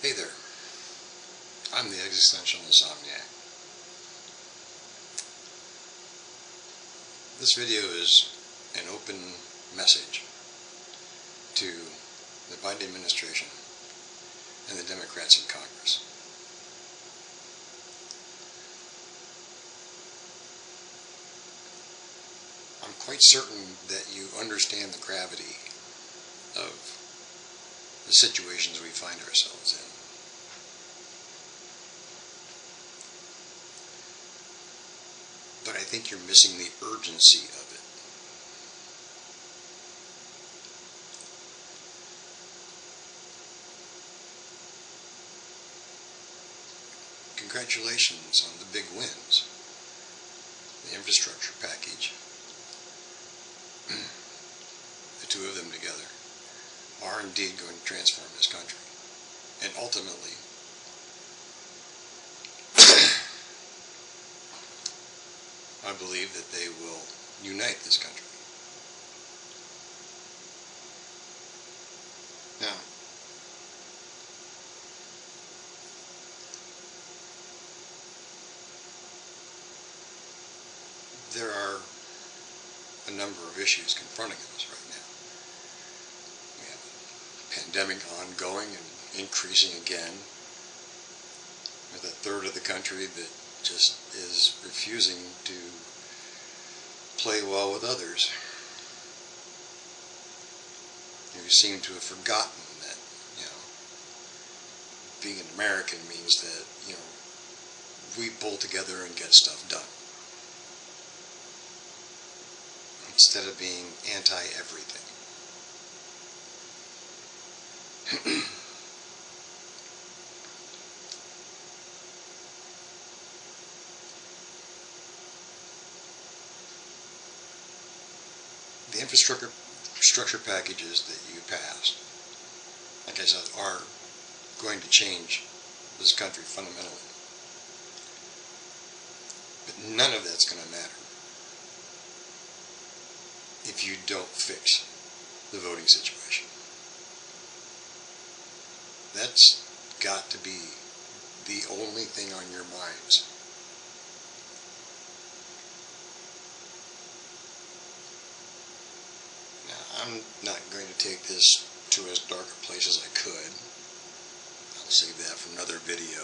Hey there, I'm the Existential Insomniac. This video is an open message to the Biden administration and the Democrats in Congress. I'm quite certain that you understand the gravity of the situations we find ourselves in. But I think you're missing the urgency of it. Congratulations on the big wins. The infrastructure package, the two of them together, are indeed going to transform this country. And ultimately, I believe that they will unite this country. Now, there are a number of issues confronting us right now. We have a pandemic ongoing and increasing again, with a third of the country that just is refusing to play well with others. You seem to have forgotten that, being an American means that, we pull together and get stuff done, instead of being anti-everything. The infrastructure packages that you passed, like I said, are going to change this country fundamentally. But none of that's going to matter if you don't fix the voting situation. That's got to be the only thing on your minds. I'm not going to take this to as dark a place as I could. I'll save that for another video.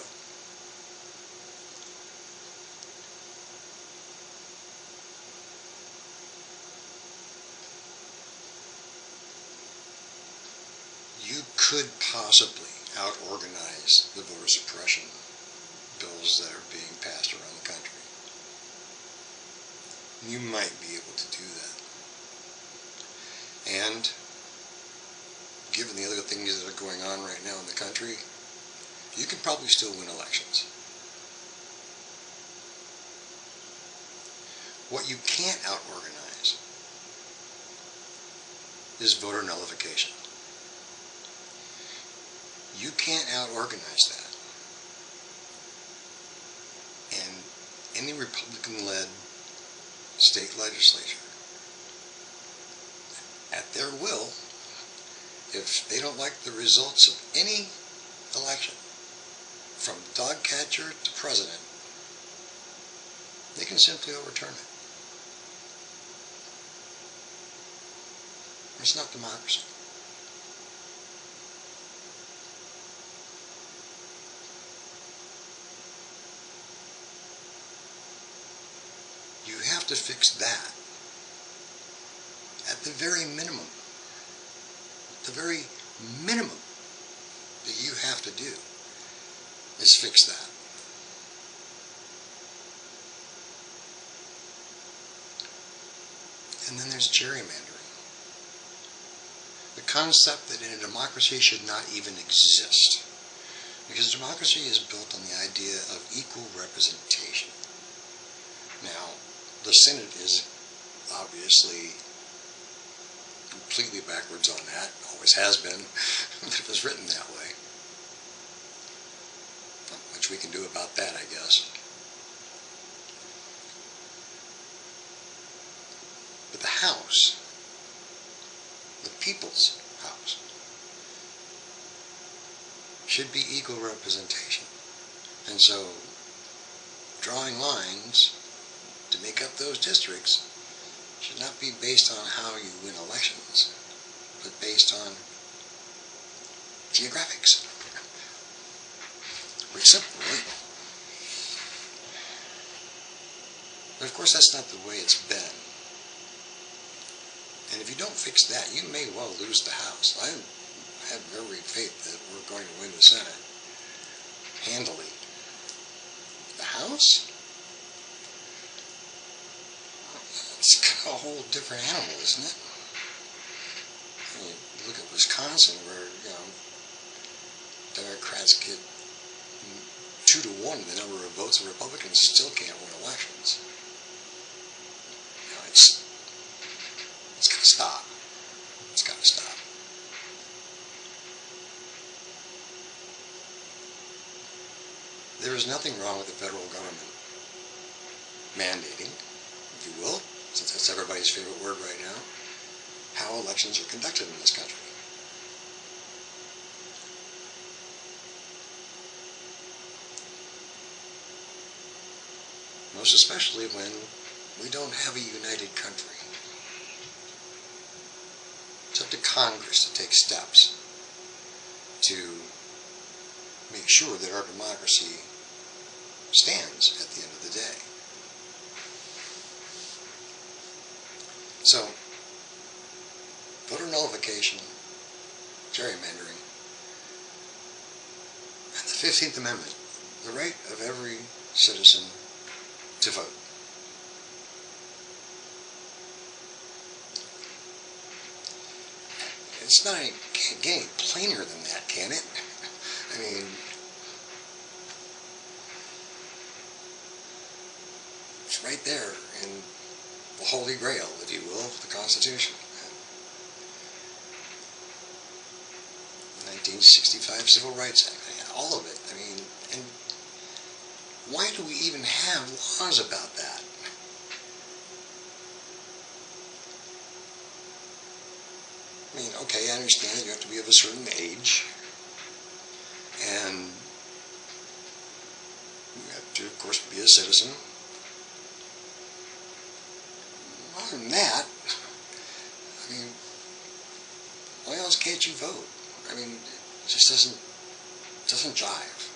You could possibly out-organize the voter suppression bills that are being passed around the country. You might be able to do that. And given the other things that are going on right now in the country, you can probably still win elections. What you can't out-organize is voter nullification. You can't out-organize that. And any Republican-led state legislature, at their will, if they don't like the results of any election, from dog catcher to president, they can simply overturn it. It's not democracy. You have to fix that. At the very minimum that you have to do is fix that. And then there's gerrymandering. The concept that in a democracy should not even exist. Because democracy is built on the idea of equal representation. Now, the Senate is obviously completely backwards on that, always has been, but it was written that way. Not much we can do about that, I guess. But the House, the people's House, should be equal representation. And so, drawing lines to make up those districts should not be based on how you win elections, but based on geographics. Pretty simple, right? But of course that's not the way it's been. And if you don't fix that, you may well lose the House. I have every faith that we're going to win the Senate handily. The House? It's a whole different animal, isn't it? I mean, look at Wisconsin, where Democrats get 2 to 1 the number of votes, and Republicans still can't win elections. It's got to stop. It's got to stop. There is nothing wrong with the federal government mandating, if you will, since that's everybody's favorite word right now, how elections are conducted in this country. Most especially when we don't have a united country. It's up to Congress to take steps to make sure that our democracy stands at the end of the day. So, voter nullification, gerrymandering, and the 15th Amendment, the right of every citizen to vote. It's not can't get any plainer than that, can it? I mean, it's right there in the Holy Grail, if you will, of the Constitution. 1965 Civil Rights Act, all of it. I mean, and why do we even have laws about that? I mean, okay, I understand that you have to be of a certain age, and you have to, of course, be a citizen. Other than that, I mean, why else can't you vote? I mean, it just doesn't jive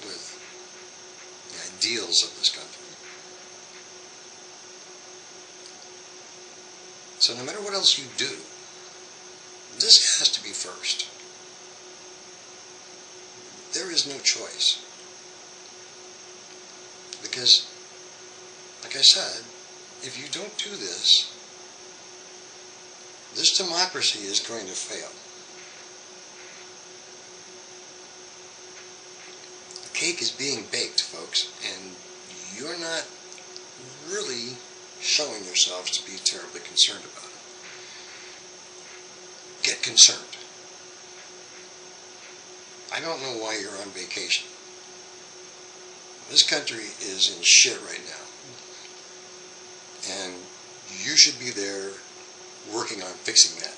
with the ideals of this country. So no matter what else you do, this has to be first. There is no choice. Because, like I said, if you don't do this, this democracy is going to fail. The cake is being baked, folks, and you're not really showing yourselves to be terribly concerned about it. Get concerned. I don't know why you're on vacation. This country is in shit right now. And you should be there working on fixing that.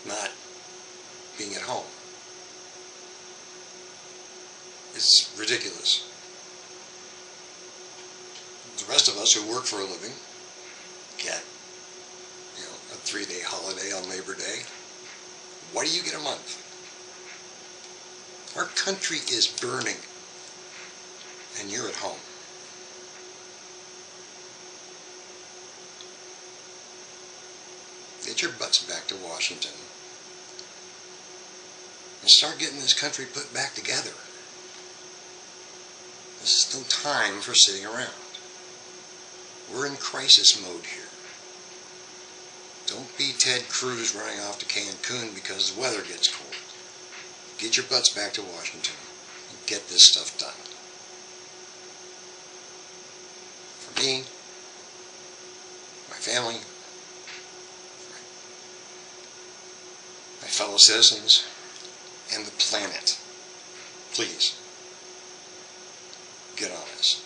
Not being at home. It's ridiculous. The rest of us who work for a living get a 3-day holiday on Labor Day. What do you get a month? Our country is burning, and you're at home. Get your butts back to Washington and start getting this country put back together. This is no time for sitting around. We're in crisis mode here. Don't be Ted Cruz running off to Cancun because the weather gets cold. Get your butts back to Washington and get this stuff done. For me, my family, my fellow citizens, and the planet, please, get on this.